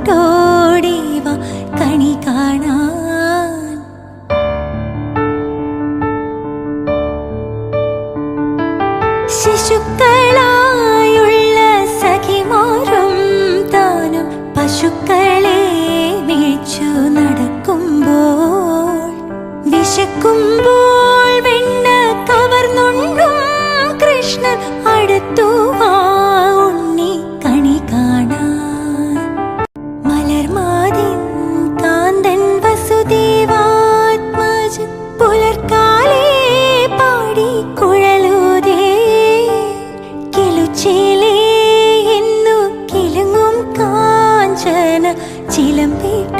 വിട്ടോടിവ കണി കാണാൻ. ശിശുക്കളായുള്ള സഖിമാരും താനും പശുക്കളെ മേച്ചു നടക്കുമ്പോൾ, വിശക്കുമ്പോൾ വെണ്ണ കവർന്നുണ്ടും കൃഷ്ണൻ അടുത്തു വാ ഉണ്ണി കണി കാണാൻ. മലർമാതിൻ കാന്തൻ വസുദേവാത്മജൻ പുലർക്കാലേ പാടി കുഴലൂതേ, കിലുച്ചേലേ എന്നു കിലുങ്ങും കാഞ്ചന ചിലമ്പിട്ടോടിവ